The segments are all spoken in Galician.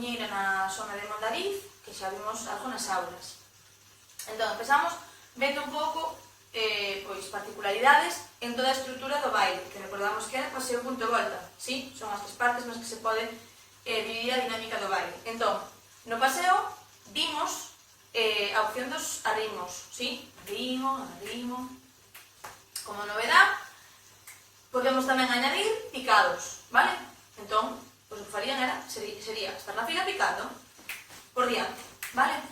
muñeira na zona de Mondariz, que xa vimos algo nas aulas. Entón, empezamos vendo un pouco pois, particularidades en toda a estrutura do baile, que recordamos que era paseo, punto e volta, sí? Son as tres partes nas que se pode vivir a dinámica do baile. Entón, no paseo vimos a opción dos arritmos, sí? Arrimo. Como novedad, podemos tamén añadir picados, vale? Entón, pois o que farían sería estar na fila picando por diante, vale?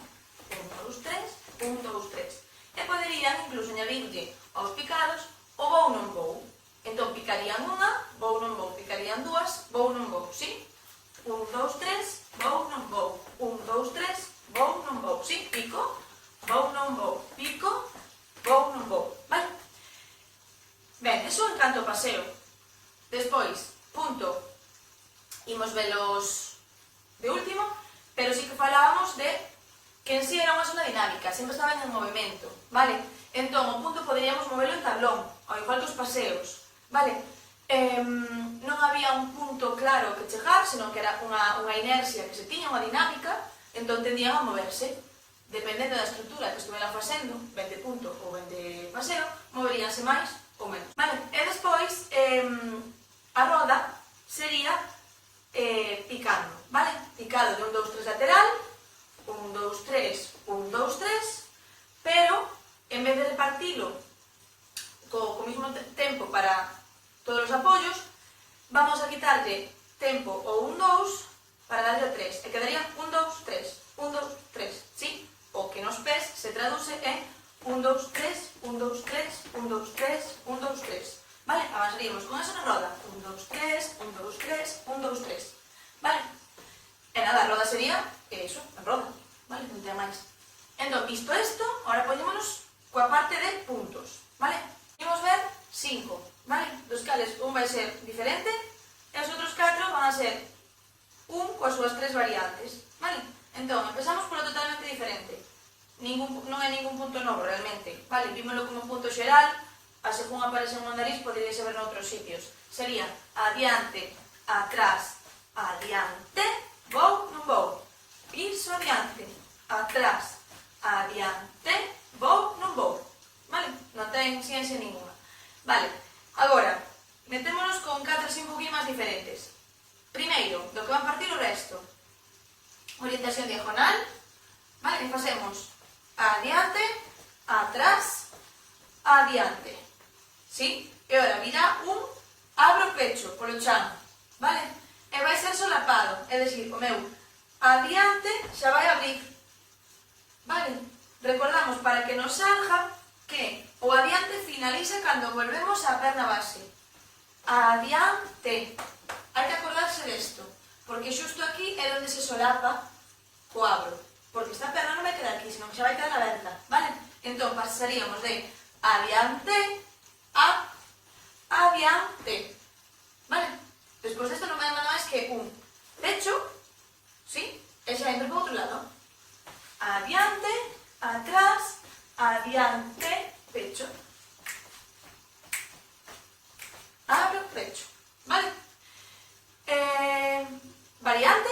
1, 2, 3, 1, 2, 3. E poderían incluso añadirlle aos picados o vou non vou. Entón, picarían unha, vou non vou, picarían dúas, vou non vou, sí? 1, 2, 3, vou non vou. 1, 2, 3, vou non vou, sí? Pico, vou non vou, pico, vou non vou, vale? Ben, eso en canto ao paseo. Despois, punto, imos velos de último, pero sí que falábamos de que en sí era unha sola dinámica, sempre estaban en movimento, vale? Entón, o punto poderíamos movelo en tablón, ao igual que os paseos, vale? Non había un punto claro que chegar, senón que era unha inercia que se tiña, unha dinámica, entón tendían a moverse. Dependendo da estrutura que estuveran facendo, ben de punto ou ben de paseo, moveríanse máis ou menos. Vale? E despois, a roda sería picando, vale? Picado de 1, 2, 3 lateral, 1, 2, 3, 1, 2, 3, pero en vez de repartilo co mismo tempo para todos os apoios, vamos a quitarlle tempo ou 1, 2 para darlle o 3, e quedaría 1, 2, 3, 1, 2, 3, sí? O que nos pés se traduce en 1, 2, 3, 1, 2, 3, 1, 2, 3, 1, 2, 3. Vale? Avanzaríamos con eso na roda. 1, 2, 3, 1, 2, 3, 1, 2, 3. Vale? E nada, a roda sería eso, a roda. Vale? Non ten máis. Entón, visto isto, ahora poñémonos coa parte de puntos. Vale? Imos ver 5. Vale? Dos cales un vai ser diferente e os outros 4 van a ser un coas súas 3 variantes. Vale? Entón, empezamos polo totalmente diferente. Non é ningún punto novo, realmente. Vale, vímoslo como punto xeral, a según aparece en Mondariz, poderíase ver noutros sitios. Sería adiante, atrás, adiante, vou, non vou. Piso adiante, atrás, adiante, vou, non vou. Vale? Non ten ciencia ninguna. Vale, agora, metémonos con 4 así un poquinho máis diferentes. Primeiro, do que van partir o resto. Orientación diagonal, vale, e facemos adiante, atrás, adiante, sí? E ora, virá un abro o pecho polo chan, vale? E vai ser solapado, é dicir, o meu adiante xa vai abrir, vale? Recordamos, para que nos salga, que o adiante finaliza cando volvemos á perna base. Adiante. Hai que acordarse desto, porque xusto aquí é onde se solapa o abro, porque esta perna non vai quedar aquí, senón que xa vai quedar aberta, vale? Entón, pasaríamos de adiante a adiante, vale? Despois desto non me dan nada máis que un pecho, sí? E xa entro por outro lado. Adiante, atrás, adiante, pecho. Abro, pecho, vale? Variante,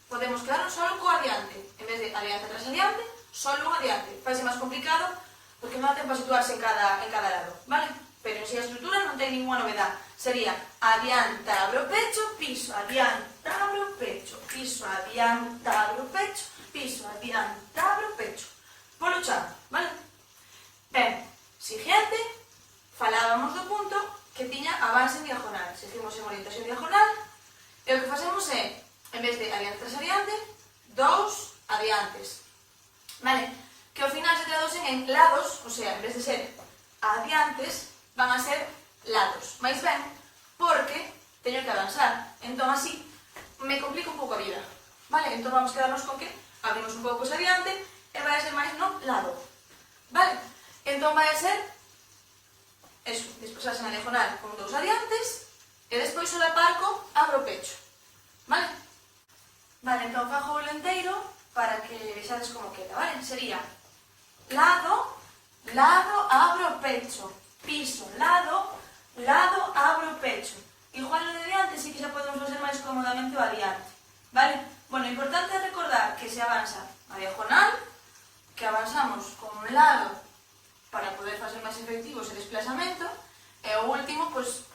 podemos quedarnos solo co adiante. En vez de adiante, atrás, adiante, solo un adiante. Faise máis complicado porque non dá tempo a situarse en cada lado, vale? Pero en si a estrutura non ten ninguna novedad. Sería adiante, abro, pecho, piso, adiante, abro, pecho, piso, adiante, abro, pecho, piso, adiante, abro, pecho. Polo chan, vale? Ben, siguiente, falábamos do punto que tiña avance en diagonal. Seguimos en orientación diagonal e o que facemos é, en vez de adiante tras adiante, 2 adiantes. Vale? Que ao final se traducen en lados, o sea, en vez de ser adiantes, van a ser lados. Mais ben, porque teño que avanzar. Entón, así, me complica un pouco a vida. Vale? Entón, vamos quedarnos con que abrimos un pouco ese adiante e vai a ser máis no lado. Vale? Entón, vai a ser eso, desposarse na diagonal con 2 adiantes e despois solapar co abro o pecho. Vale? Vale, entón fago o lenteiro para que vexades como queda, vale? Sería lado, lado, abro o pecho, piso, lado, lado, abro o pecho. Igual no de diante sí que xa podemos facer máis cómodamente o adiante, vale? Bueno, importante é recordar que se avanza a diagonal, que avanzamos con un lado para poder facer máis efectivo ese desplazamento, e o último, pois,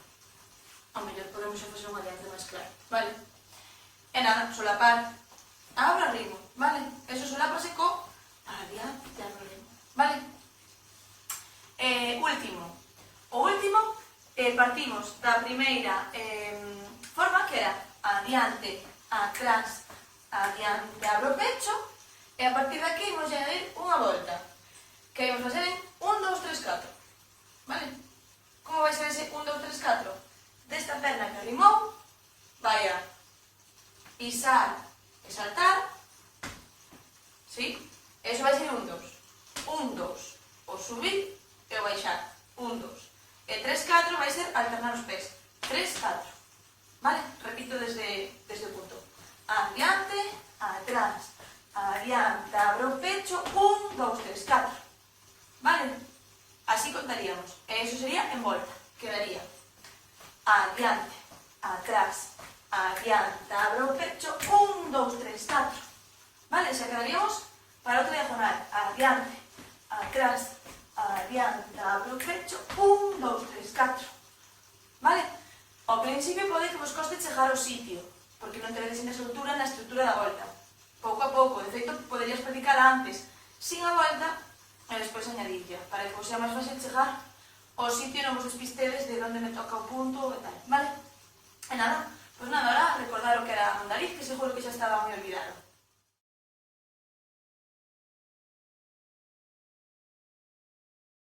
ao mellor podemos facer un adiante máis claro, vale? E nada, solapar, abro arrimo, vale? Eso solápase co adiante, abro arrimo, vale? O último, partimos da primeira forma, que era adiante, atrás, adiante, abro o pecho, e a partir de aquí imos añadir unha volta, que imos facer en 1, 2, 3, 4, vale? Como vai ser ese 1, 2, 3, 4? Desta perna que arrimou, vai a pisar e saltar, ¿sí? Eso vai ser un 2. Un 2, o subir e o baixar. 1, 2. E 3, 4 vai ser alternar os pés. 3, 4. Vale? Repito desde o punto. Adiante, atrás, adiante, abro o pecho, 1, 2, 3, 4. Vale? Así contaríamos. E eso sería en volta. Quedaría adiante, atrás, adiante, abro o pecho, 1, 2, 3, 4. Vale? Xa quedaríamos para outra diagonal. Adiante, atrás, adiante, abro o pecho, 1, 2, 3, 4. Vale? Ao principio pode que vos coste chegar ao sitio, porque non teredes esa estrutura na estrutura da volta. Pouco a pouco, de feito, poderías practicar antes, sin a volta, e despois añadirlla, para que vos sea máis fácil chegar ao sitio e non vos despistedes de onde me toca o punto e tal, vale? E nada, pois nada, ahora recordar o que era a mandariz, que seguro que xa estaba moi olvidado.